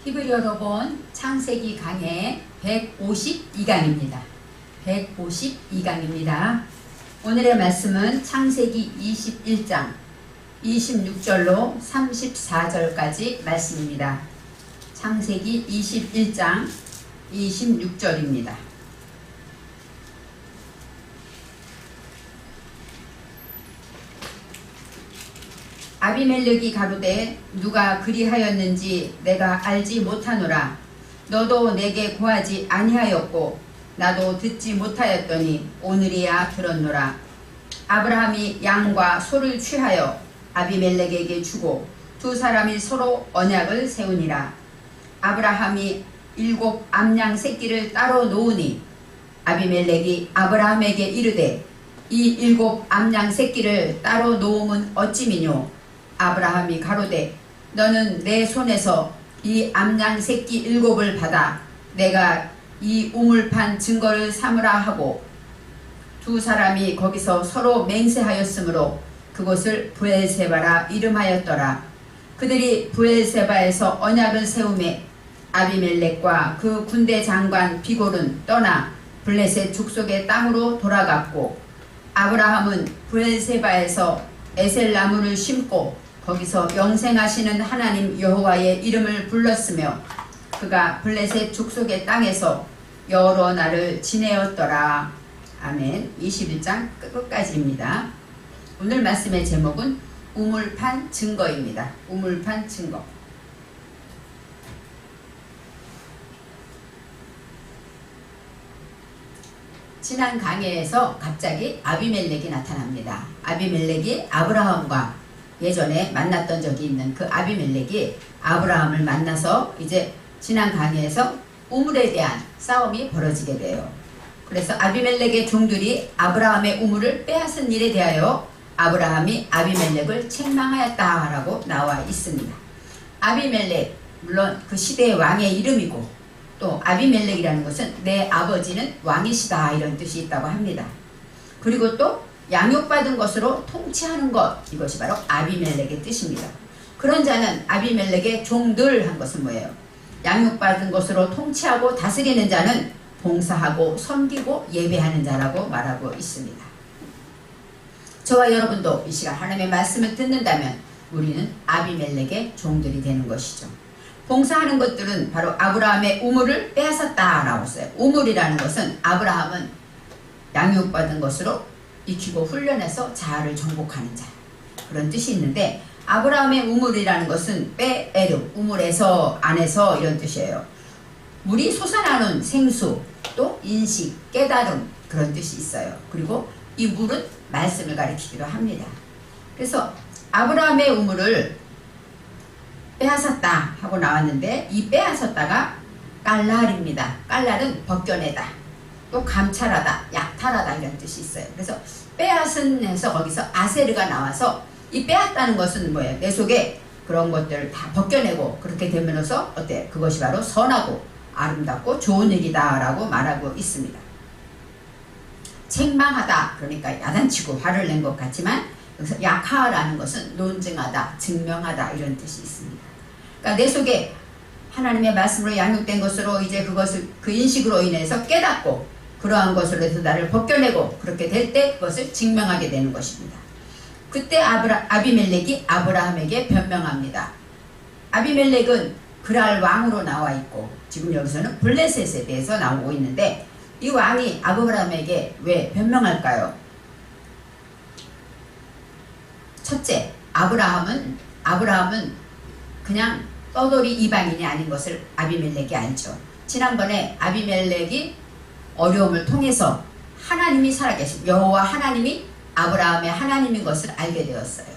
히브리어로 본 창세기 강의 152강입니다. 152강입니다. 오늘의 말씀은 창세기 21장 26절로 34절까지 말씀입니다. 창세기 21장 26절입니다. 아비멜렉이 가로되 누가 그리하였는지 내가 알지 못하노라. 너도 내게 고하지 아니하였고 나도 듣지 못하였더니 오늘이야 들었노라. 아브라함이 양과 소를 취하여 아비멜렉에게 주고 두 사람이 서로 언약을 세우니라. 아브라함이 7 암양 새끼를 따로 놓으니 아비멜렉이 아브라함에게 이르되 이 7 암양 새끼를 따로 놓음은 어찌미뇨. 아브라함이 가로되 너는 내 손에서 이 암양 새끼 7을 받아 내가 이 우물판 증거를 삼으라 하고 두 사람이 거기서 서로 맹세하였으므로 그곳을 브엘세바라 이름하였더라. 그들이 브엘세바에서 언약을 세우매 아비멜렉과 그 군대 장관 비골은 떠나 블레셋 족속의 땅으로 돌아갔고 아브라함은 브엘세바에서 에셀나무를 심고 거기서 영생하시는 하나님 여호와의 이름을 불렀으며 그가 블레셋 족속의 땅에서 여러 날을 지내었더라. 아멘. 21장 끝까지입니다. 오늘 말씀의 제목은 우물판 증거입니다. 우물판 증거. 지난 강해에서 갑자기 아비멜렉이 나타납니다. 아비멜렉이 아브라함과 예전에 만났던 적이 있는 그 아비멜렉이 아브라함을 만나서 이제 지난 강해에서 우물에 대한 싸움이 벌어지게 돼요. 그래서 아비멜렉의 종들이 아브라함의 우물을 빼앗은 일에 대하여 아브라함이 아비멜렉을 책망하였다라고 나와 있습니다. 아비멜렉, 물론 그 시대의 왕의 이름이고 또 아비멜렉이라는 것은 내 아버지는 왕이시다 이런 뜻이 있다고 합니다. 그리고 또 양육받은 것으로 통치하는 것, 이것이 바로 아비멜렉의 뜻입니다. 그런 자는 아비멜렉의 종들 한 것은 뭐예요? 양육받은 것으로 통치하고 다스리는 자는 봉사하고 섬기고 예배하는 자라고 말하고 있습니다. 저와 여러분도 이 시간 하나님의 말씀을 듣는다면 우리는 아비멜렉의 종들이 되는 것이죠. 봉사하는 것들은 바로 아브라함의 우물을 빼앗았다라고 써요. 우물이라는 것은 아브라함은 양육받은 것으로 익히고 훈련해서 자아를 정복하는 자, 그런 뜻이 있는데 아브라함의 우물이라는 것은 빼에르, 우물에서 안에서 이런 뜻이에요. 물이 솟아나는 생수, 또 인식, 깨달음, 그런 뜻이 있어요. 그리고 이 물은 말씀을 가리키기도 합니다. 그래서 아브라함의 우물을 빼앗았다 하고 나왔는데 이 빼앗았다가 깔랄입니다. 깔랄은 벗겨내다, 또 감찰하다, 약탈하다 이런 뜻이 있어요. 그래서 빼앗은 해서 거기서 아세르가 나와서 이 빼앗다는 것은 뭐예요? 내 속에 그런 것들을 다 벗겨내고 그렇게 되면서 어때? 그것이 바로 선하고 아름답고 좋은 일이다 라고 말하고 있습니다. 책망하다, 그러니까 야단치고 화를 낸 것 같지만 여기서 약하라는 것은 논증하다, 증명하다 이런 뜻이 있습니다. 그러니까 내 속에 하나님의 말씀으로 양육된 것으로 이제 그것을 그 인식으로 인해서 깨닫고 그러한 것으로 해서 나를 벗겨내고 그렇게 될 때 그것을 증명하게 되는 것입니다. 그때 아비멜렉이 아브라함에게 변명합니다. 아비멜렉은 그랄 왕으로 나와 있고 지금 여기서는 블레셋에 대해서 나오고 있는데 이 왕이 아브라함에게 왜 변명할까요? 첫째, 아브라함은 그냥 떠돌이 이방인이 아닌 것을 아비멜렉이 알죠. 지난번에 아비멜렉이 어려움을 통해서 하나님이 살아계신 여호와 하나님이 아브라함의 하나님인 것을 알게 되었어요.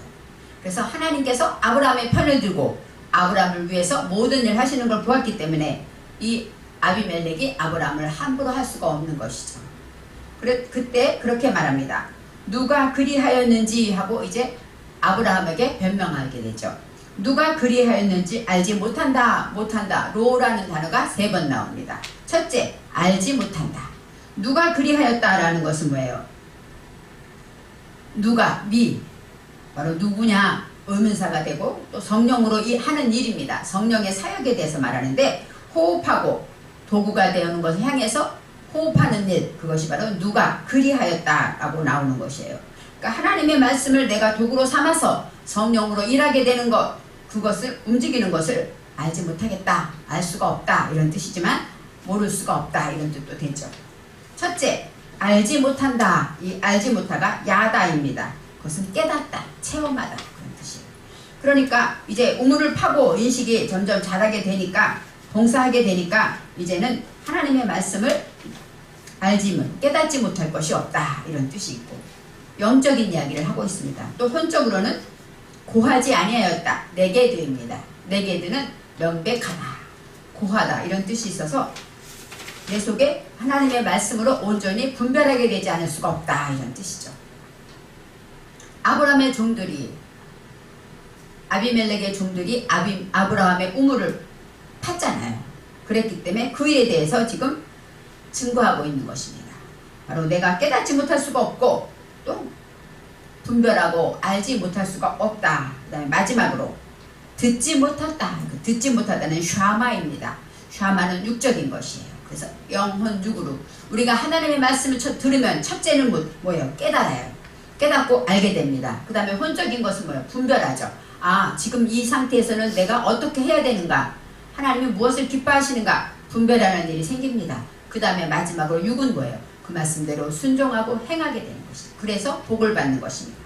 그래서 하나님께서 아브라함의 편을 들고 아브라함을 위해서 모든 일 하시는 걸 보았기 때문에 이 아비멜렉이 아브라함을 함부로 할 수가 없는 것이죠. 그때 그렇게 말합니다. 누가 그리하였는지 하고 이제 아브라함에게 변명하게 되죠. 누가 그리하였는지 알지 못한다. 로라는 단어가 3번 나옵니다. 첫째, 알지 못한다. 누가 그리하였다라는 것은 뭐예요? 누가, 바로 누구냐? 의문사가 되고 또 성령으로 하는 일입니다. 성령의 사역에 대해서 말하는데 호흡하고 도구가 되는 것을 향해서 호흡하는 일, 그것이 바로 누가 그리하였다라고 나오는 것이에요. 그러니까 하나님의 말씀을 내가 도구로 삼아서 성령으로 일하게 되는 것, 그것을 움직이는 것을 알지 못하겠다, 알 수가 없다 이런 뜻이지만 모를 수가 없다 이런 뜻도 되죠. 첫째, 알지 못한다. 이 알지 못하가 야다입니다. 그것은 깨닫다, 체험하다 그런 뜻이에요. 그러니까 이제 우물을 파고 인식이 점점 잘하게 되니까 봉사하게 되니까 이제는 하나님의 말씀을 알지는 깨닫지 못할 것이 없다 이런 뜻이 있고 영적인 이야기를 하고 있습니다. 또 혼적으로는 고하지 아니하였다. 네게드입니다. 네게드는 명백하다, 고하다 이런 뜻이 있어서 내 속에 하나님의 말씀으로 온전히 분별하게 되지 않을 수가 없다 이런 뜻이죠. 아브라함의 종들이 아비멜렉의 종들이 아브라함의 우물을 팠잖아요. 그랬기 때문에 그 일에 대해서 지금 증거하고 있는 것입니다. 바로 내가 깨닫지 못할 수가 없고 또 분별하고 알지 못할 수가 없다. 그 다음에 마지막으로 듣지 못했다. 듣지 못하다는 샤마입니다. 샤마는 육적인 것이에요. 그래서 영혼 육으로 우리가 하나님의 말씀을 들으면 첫째는 뭐예요? 깨달아요. 깨닫고 알게 됩니다. 그 다음에 혼적인 것은 뭐예요? 분별하죠. 아, 지금 이 상태에서는 내가 어떻게 해야 되는가? 하나님이 무엇을 기뻐하시는가? 분별하는 일이 생깁니다. 그 다음에 마지막으로 육은 뭐예요? 그 말씀대로 순종하고 행하게 되는 것이죠. 그래서 복을 받는 것입니다.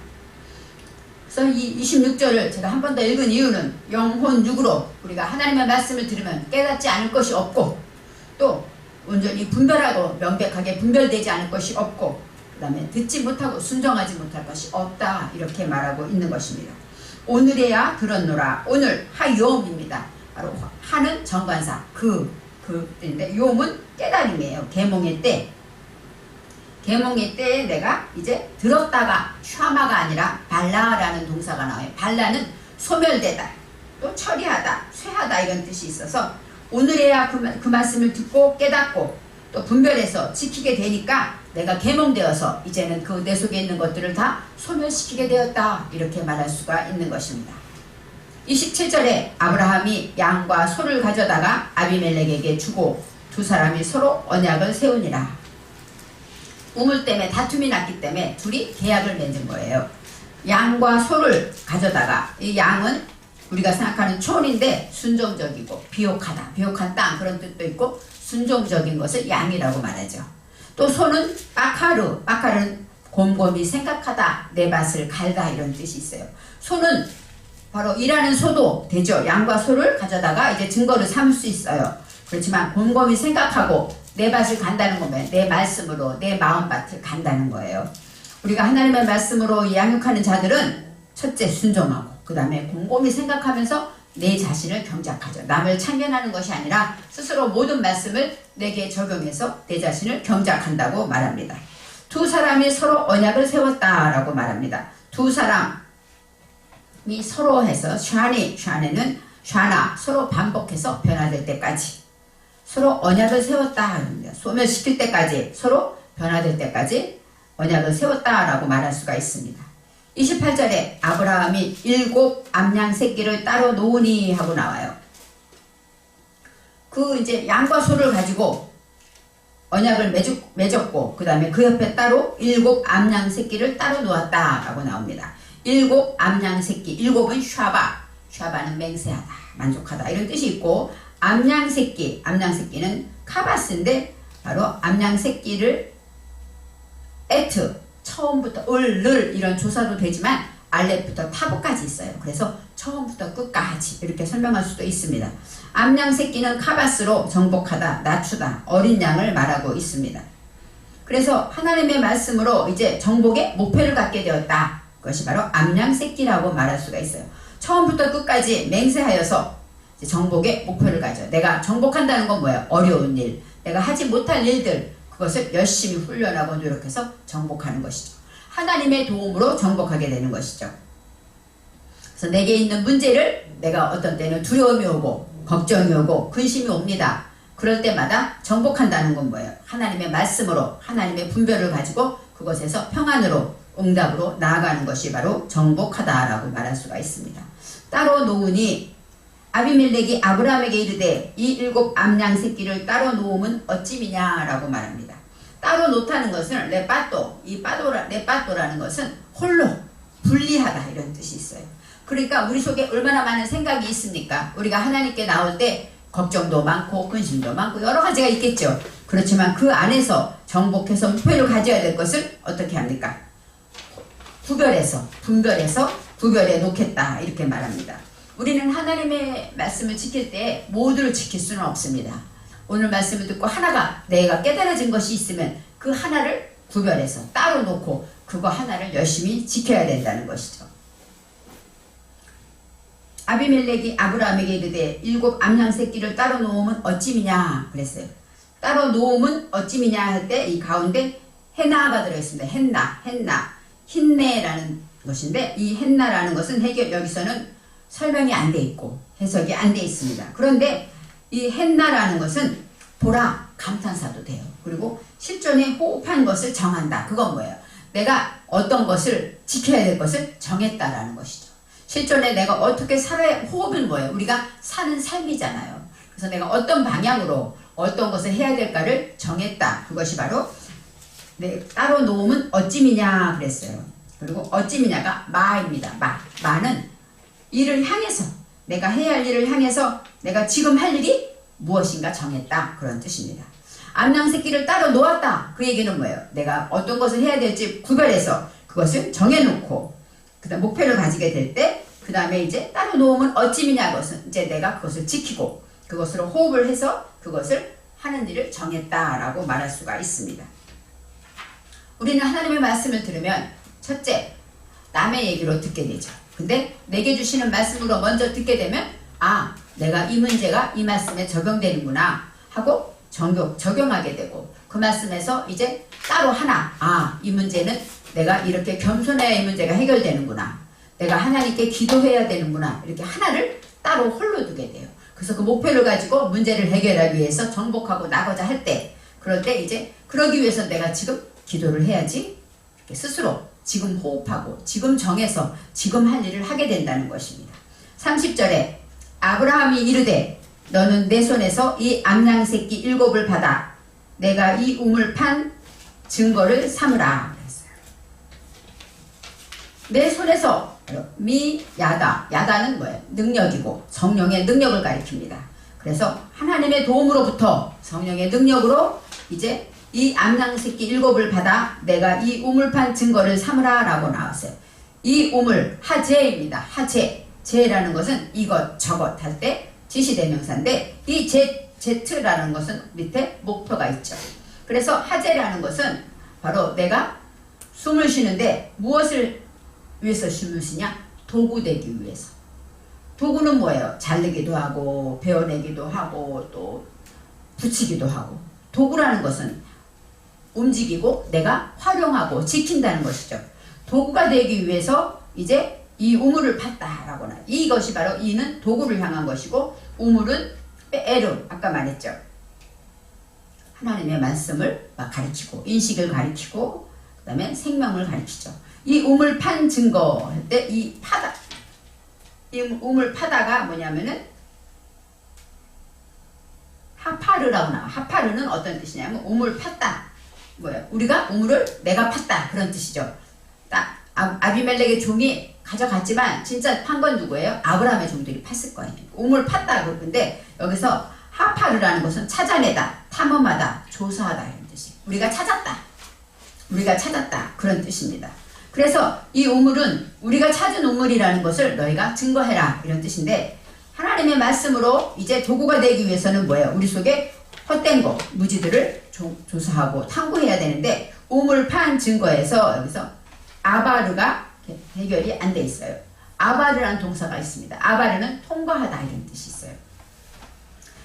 그래서 이 26절을 제가 한 번 더 읽은 이유는 영혼 육으로 우리가 하나님의 말씀을 들으면 깨닫지 않을 것이 없고 또 온전히 분별하고 명백하게 분별되지 않을 것이 없고 그 다음에 듣지 못하고 순종하지 못할 것이 없다 이렇게 말하고 있는 것입니다. 오늘에야 들었노라. 오늘 하요음입니다. 바로 하는 정관사 그인데 요음은 깨달음이에요. 계몽의 때 계몽의 때에 내가 이제 들었다가 샤마가 아니라 발라라는 동사가 나와요. 발라는 소멸되다 또 처리하다 쇠하다 이런 뜻이 있어서 오늘에야 그 말씀을 듣고 깨닫고 또 분별해서 지키게 되니까 내가 계몽되어서 이제는 그 내 속에 있는 것들을 다 소멸시키게 되었다 이렇게 말할 수가 있는 것입니다. 27절에 아브라함이 양과 소를 가져다가 아비멜렉에게 주고 두 사람이 서로 언약을 세우니라. 우물 때문에 다툼이 났기 때문에 둘이 계약을 맺은 거예요. 양과 소를 가져다가 이 양은 우리가 생각하는 초원인데 순종적이고 비옥하다, 비옥한 땅 그런 뜻도 있고 순종적인 것을 양이라고 말하죠. 또 소는 빠카르는 곰곰이 생각하다, 내 밭을 갈다 이런 뜻이 있어요. 소는 바로 일하는 소도 되죠. 양과 소를 가져다가 이제 증거를 삼을 수 있어요. 그렇지만 곰곰이 생각하고 내 밭을 간다는 거면 내 말씀으로 내 마음밭을 간다는 거예요. 우리가 하나님의 말씀으로 양육하는 자들은 첫째 순종하고 그 다음에 곰곰이 생각하면서 내 자신을 경작하죠. 남을 참견하는 것이 아니라 스스로 모든 말씀을 내게 적용해서 내 자신을 경작한다고 말합니다. 두 사람이 서로 언약을 세웠다라고 말합니다. 두 사람이 서로 해서 샤네는 샤나 서로 반복해서 변화될 때까지 서로 언약을 세웠다. 소멸시킬 때까지 서로 변화될 때까지 언약을 세웠다라고 말할 수가 있습니다. 28절에 아브라함이 7 암양 새끼를 따로 놓으니 하고 나와요. 그 이제 양과 소를 가지고 언약을 맺었고 그 다음에 그 옆에 따로 7 암양 새끼를 따로 놓았다라고 나옵니다. 7 암양 새끼, 7은 샤바는 맹세하다, 만족하다 이런 뜻이 있고 암양 새끼는 카바스인데 바로 암양 새끼를 에트 처음부터 을 이런 조사도 되지만 알렛부터 타보까지 있어요. 그래서 처음부터 끝까지 이렇게 설명할 수도 있습니다. 암양 새끼는 카바스로 정복하다, 낮추다, 어린 양을 말하고 있습니다. 그래서 하나님의 말씀으로 이제 정복의 목표를 갖게 되었다. 그것이 바로 암양 새끼라고 말할 수가 있어요. 처음부터 끝까지 맹세하여서 이제 정복의 목표를 가져. 내가 정복한다는 건 뭐예요? 어려운 일, 내가 하지 못할 일들 그것을 열심히 훈련하고 노력해서 정복하는 것이죠. 하나님의 도움으로 정복하게 되는 것이죠. 그래서 내게 있는 문제를 내가 어떤 때는 두려움이 오고 걱정이 오고 근심이 옵니다. 그럴 때마다 정복한다는 건 뭐예요? 하나님의 말씀으로 하나님의 분별을 가지고 그것에서 평안으로 응답으로 나아가는 것이 바로 정복하다라고 말할 수가 있습니다. 따로 놓으니 아비멜렉이 아브라함에게 이르되 이 7 암양 새끼를 따로 놓으면 어찌미냐라고 말합니다. 따로 놓다는 것은 레빠또, 이 레빠또라는 것은 홀로 분리하다 이런 뜻이 있어요. 그러니까 우리 속에 얼마나 많은 생각이 있습니까? 우리가 하나님께 나올 때 걱정도 많고 근심도 많고 여러 가지가 있겠죠. 그렇지만 그 안에서 정복해서 목표를 가져야 될 것을 어떻게 합니까? 분별해서 구별해 놓겠다 이렇게 말합니다. 우리는 하나님의 말씀을 지킬 때 모두를 지킬 수는 없습니다. 오늘 말씀을 듣고 하나가 내가 깨달아진 것이 있으면 그 하나를 구별해서 따로 놓고 그거 하나를 열심히 지켜야 된다는 것이죠. 아비멜렉이 아브라함에게 이르되 7 암양 새끼를 따로 놓으면 어찌미냐 그랬어요. 따로 놓으면 어찌미냐 할 때 이 가운데 헤나가 들어있습니다. 헨나 힌네라는 것인데 이 헨나라는 것은 여기서는 설명이 안 돼 있고 해석이 안 돼 있습니다. 그런데 이 헨나라는 것은 보라 감탄사도 돼요. 그리고 실존에 호흡한 것을 정한다. 그건 뭐예요? 내가 어떤 것을 지켜야 될 것을 정했다라는 것이죠. 실존에 내가 어떻게 살아야 호흡은 뭐예요? 우리가 사는 삶이잖아요. 그래서 내가 어떤 방향으로 어떤 것을 해야 될까를 정했다. 그것이 바로 따로 놓으면 어찌미냐 그랬어요. 그리고 어찌미냐가 마입니다. 마는 일을 향해서 내가 해야 할 일을 향해서 내가 지금 할 일이 무엇인가 정했다 그런 뜻입니다. 암양 새끼를 따로 놓았다 그 얘기는 뭐예요? 내가 어떤 것을 해야 될지 구별해서 그것을 정해놓고 그 다음 목표를 가지게 될 때 그 다음에 이제 따로 놓으면 어찌미냐 것은 이제 내가 그것을 지키고 그것으로 호흡을 해서 그것을 하는 일을 정했다라고 말할 수가 있습니다. 우리는 하나님의 말씀을 들으면 첫째 남의 얘기로 듣게 되죠. 근데 내게 주시는 말씀으로 먼저 듣게 되면 내가 이 문제가 이 말씀에 적용되는구나 하고 적용하게 되고 그 말씀에서 이제 따로 하나 이 문제는 내가 이렇게 겸손해야 이 문제가 해결되는구나 내가 하나님께 기도해야 되는구나 이렇게 하나를 따로 홀로 두게 돼요. 그래서 그 목표를 가지고 문제를 해결하기 위해서 정복하고 나고자 할 때 그럴 때 이제 그러기 위해서 내가 지금 기도를 해야지 이렇게 스스로 지금 호흡하고 지금 정해서 지금 할 일을 하게 된다는 것입니다. 30절에 아브라함이 이르되 너는 내 손에서 이 암양 새끼 7을 받아 내가 이 우물 판 증거를 삼으라 그랬어요. 내 손에서 야다는 뭐예요? 능력이고 성령의 능력을 가리킵니다. 그래서 하나님의 도움으로부터 성령의 능력으로 이제 이 암양 새끼 7을 받아 내가 이 우물판 증거를 삼으라 라고 나왔어요. 이 우물 하제입니다. 제라는 것은 이것 저것 할 때 지시대명사인데 이 제트라는 것은 밑에 목표가 있죠. 그래서 하제라는 것은 바로 내가 숨을 쉬는데 무엇을 위해서 숨을 쉬냐? 도구 되기 위해서. 도구는 뭐예요? 자르기도 하고 베어내기도 하고 또 붙이기도 하고 도구라는 것은 움직이고 내가 활용하고 지킨다는 것이죠. 도구가 되기 위해서 이제 이 우물을 팠다라고 나. 이것이 바로 이는 도구를 향한 것이고 우물은 에르 아까 말했죠. 하나님의 말씀을 가리키고 인식을 가리키고 그 다음에 생명을 가리키죠. 이 우물 판 증거 할 때 이 우물 파다가 뭐냐면은 하파르라고 나와. 하파르는 어떤 뜻이냐면 우물 팠다. 뭐예요? 우리가 우물을 내가 팠다 그런 뜻이죠. 아비멜렉의 종이 가져갔지만 진짜 판 건 누구예요? 아브라함의 종들이 팠을 거예요. 우물 팠다 그런데 여기서 하파르라는 것은 찾아내다, 탐험하다, 조사하다 이런 뜻이. 우리가 찾았다 그런 뜻입니다. 그래서 이 우물은 우리가 찾은 우물이라는 것을 너희가 증거해라 이런 뜻인데 하나님의 말씀으로 이제 도구가 되기 위해서는 뭐예요? 우리 속에 헛된 거, 무지들을 조사하고 탐구해야 되는데 우물 판 증거에서 여기서 아바르가 해결이 안 돼 있어요. 아바르라는 동사가 있습니다. 아바르는 통과하다 이런 뜻이 있어요.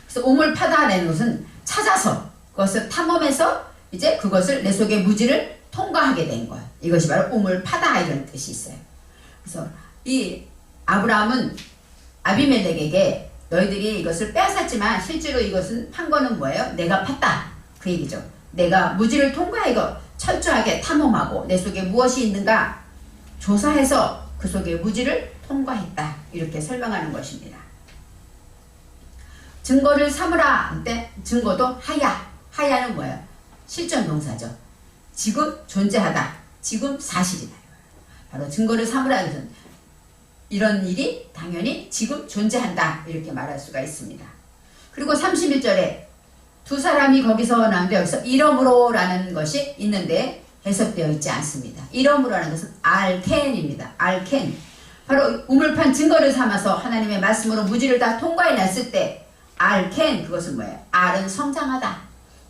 그래서 우물 파다라는 것은 찾아서 그것을 탐험해서 이제 그것을 내 속의 무지를 통과하게 된 거예요. 이것이 바로 우물 파다 이런 뜻이 있어요. 그래서 이 아브라함은 아비멜렉에게 너희들이 이것을 빼앗았지만 실제로 이것은 판 거는 뭐예요? 내가 팠다 그 얘기죠. 내가 무지를 통과해 철저하게 탐험하고 내 속에 무엇이 있는가 조사해서 그 속에 무지를 통과했다. 이렇게 설명하는 것입니다. 증거를 삼으라 할 때 증거도 하야. 하야는 뭐예요? 실존 동사죠. 지금 존재하다. 지금 사실이다. 바로 증거를 삼으라 해서 이런 일이 당연히 지금 존재한다. 이렇게 말할 수가 있습니다. 그리고 31절에 두 사람이 거기서 나오는데 여기서 이러므로 라는 것이 있는데 해석되어 있지 않습니다. 이러므로라는 것은 알켄입니다. 알켄. 바로 우물판 증거를 삼아서 하나님의 말씀으로 무지를 다 통과해 놨을 때 알켄 그것은 뭐예요? 알은 성장하다.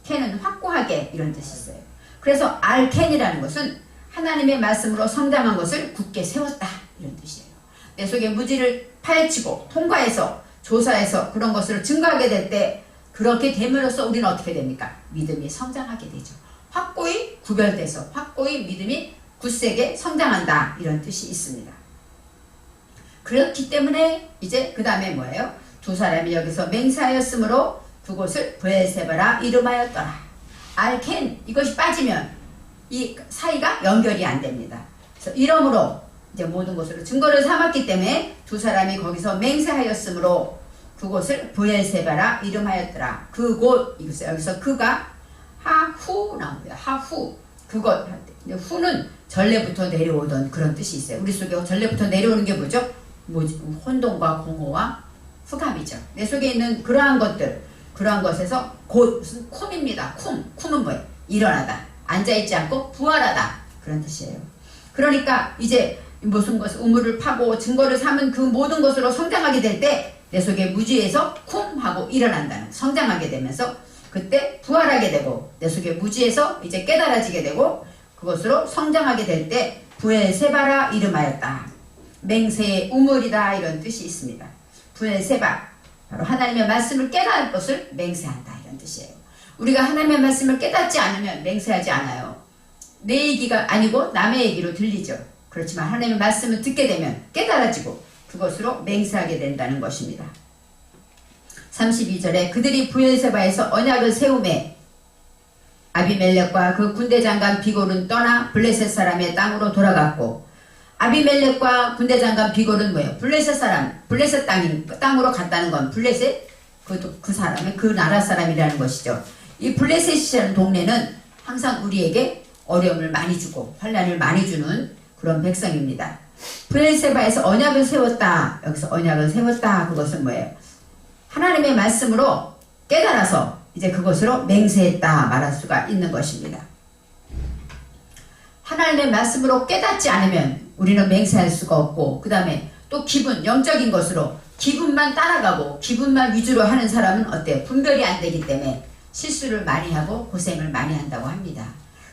켄은 확고하게 이런 뜻이 있어요. 그래서 알켄이라는 것은 하나님의 말씀으로 성장한 것을 굳게 세웠다. 이런 뜻이에요. 내 속에 무지를 파헤치고 통과해서 조사해서 그런 것을 증거하게 될 때 그렇게 됨으로써 우리는 어떻게 됩니까? 믿음이 성장하게 되죠. 확고히 구별돼서 확고히 믿음이 굳세게 성장한다. 이런 뜻이 있습니다. 그렇기 때문에 이제 그 다음에 뭐예요? 두 사람이 여기서 맹세하였으므로 그곳을 브엘세바라 이름하였더라. 알켄 이것이 빠지면 이 사이가 연결이 안 됩니다. 그래서 이러므로 이제 모든 것으로 증거를 삼았기 때문에 두 사람이 거기서 맹세하였으므로 그곳을 브엘세바라 이름하였더라. 그곳 여기서 그가 하후 나옵니다. 하후 그것 할 때 후는 전례부터 내려오던 그런 뜻이 있어요. 우리 속에 전례부터 내려오는 게 뭐죠? 혼돈과 공허와 흑암이죠. 내 속에 있는 그러한 것들 그러한 것에서 곧 무슨 쿰입니다. 쿰은 뭐예요? 일어나다. 앉아있지 않고 부활하다. 그런 뜻이에요. 그러니까 이제 무슨 것을 우물을 파고 증거를 삼은 그 모든 것으로 성장하게 될 때 내 속에 무지에서 쿰 하고 일어난다는 성장하게 되면서 그때 부활하게 되고 내 속에 무지에서 이제 깨달아지게 되고 그것으로 성장하게 될 때 브엘세바라 이름하였다. 맹세의 우물이다 이런 뜻이 있습니다. 브엘세바 바로 하나님의 말씀을 깨달을 것을 맹세한다 이런 뜻이에요. 우리가 하나님의 말씀을 깨닫지 않으면 맹세하지 않아요. 내 얘기가 아니고 남의 얘기로 들리죠. 그렇지만 하나님의 말씀을 듣게 되면 깨달아지고 그것으로 맹세하게 된다는 것입니다. 32절에 그들이 브엘세바에서 언약을 세우매 아비멜렉과 그 군대장관 비골은 떠나 블레셋 사람의 땅으로 돌아갔고 아비멜렉과 군대장관 비골은 뭐예요? 블레셋 사람, 블레셋 땅으로 갔다는 건 블레셋 그 사람의 그 나라 사람이라는 것이죠. 이 블레셋이라는 동네는 항상 우리에게 어려움을 많이 주고 환난을 많이 주는 그런 백성입니다. 브엘세바에서 언약을 세웠다. 여기서 언약을 세웠다. 그것은 뭐예요? 하나님의 말씀으로 깨달아서 이제 그것으로 맹세했다 말할 수가 있는 것입니다. 하나님의 말씀으로 깨닫지 않으면 우리는 맹세할 수가 없고 그 다음에 또 기분, 영적인 것으로 기분만 따라가고 기분만 위주로 하는 사람은 어때요? 분별이 안 되기 때문에 실수를 많이 하고 고생을 많이 한다고 합니다.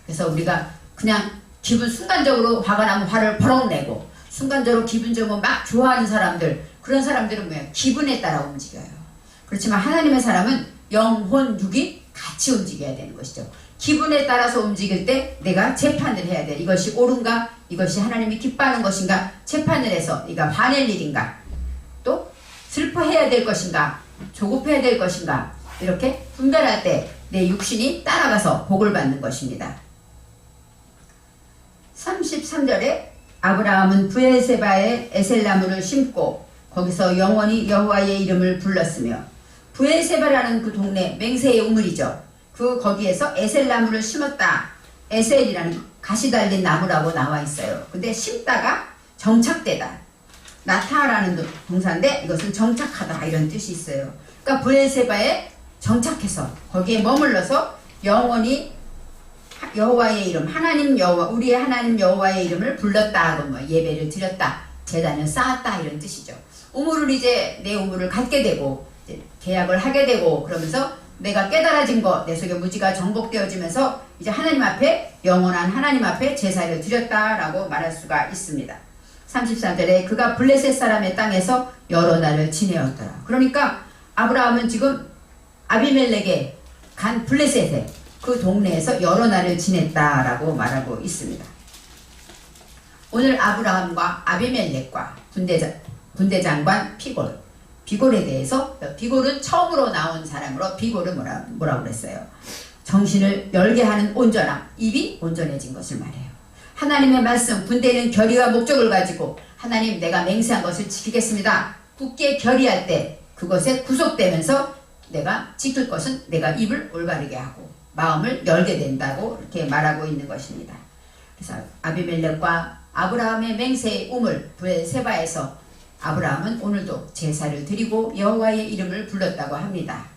그래서 우리가 그냥 기분 순간적으로 화가 나면 화를 버럭 내고 순간적으로 기분 좋으면 막 좋아하는 사람들 그런 사람들은 뭐예요? 기분에 따라 움직여요. 그렇지만 하나님의 사람은 영혼, 육이 같이 움직여야 되는 것이죠. 기분에 따라서 움직일 때 내가 재판을 해야 돼. 이것이 옳은가? 이것이 하나님이 기뻐하는 것인가? 재판을 해서 이가 화낼 일인가? 또 슬퍼해야 될 것인가? 조급해야 될 것인가? 이렇게 분별할 때 내 육신이 따라가서 복을 받는 것입니다. 33절에 아브라함은 브엘세바에 에셀나무를 심고 거기서 영원히 여호와의 이름을 불렀으며 브엘세바라는 그 동네 맹세의 우물이죠. 거기에서 에셀나무를 심었다. 에셀이라는 가시 달린 나무라고 나와 있어요. 근데 심다가 정착되다. 나타라는 동사인데 이것은 정착하다 이런 뜻이 있어요. 그러니까 브엘세바에 정착해서 거기에 머물러서 영원히 여호와의 이름, 하나님 여호와, 우리의 하나님 여호와의 이름을 불렀다 하고 뭐 예배를 드렸다, 제단을 쌓았다 이런 뜻이죠. 우물을 이제 내 우물을 갖게 되고 이제 계약을 하게 되고 그러면서 내가 깨달아진 것, 내 속에 무지가 정복되어지면서 이제 하나님 앞에 영원한 하나님 앞에 제사를 드렸다라고 말할 수가 있습니다. 33절에 그가 블레셋 사람의 땅에서 여러 날을 지내었더라. 그러니까 아브라함은 지금 아비멜렉에 간 블레셋에 그 동네에서 여러 날을 지냈다라고 말하고 있습니다. 오늘 아브라함과 아비멜렉과 군대장관 비골에 대해서 비골은 처음으로 나온 사람으로 비골은 뭐라고 그랬어요? 정신을 열게 하는 온전함, 입이 온전해진 것을 말해요. 하나님의 말씀, 군대는 결의와 목적을 가지고 하나님 내가 맹세한 것을 지키겠습니다. 굳게 결의할 때 그것에 구속되면서 내가 지킬 것은 내가 입을 올바르게 하고 마음을 열게 된다고 이렇게 말하고 있는 것입니다. 그래서 아비멜렉과 아브라함의 맹세의 우물 브엘세바에서 아브라함은 오늘도 제사를 드리고 여호와의 이름을 불렀다고 합니다.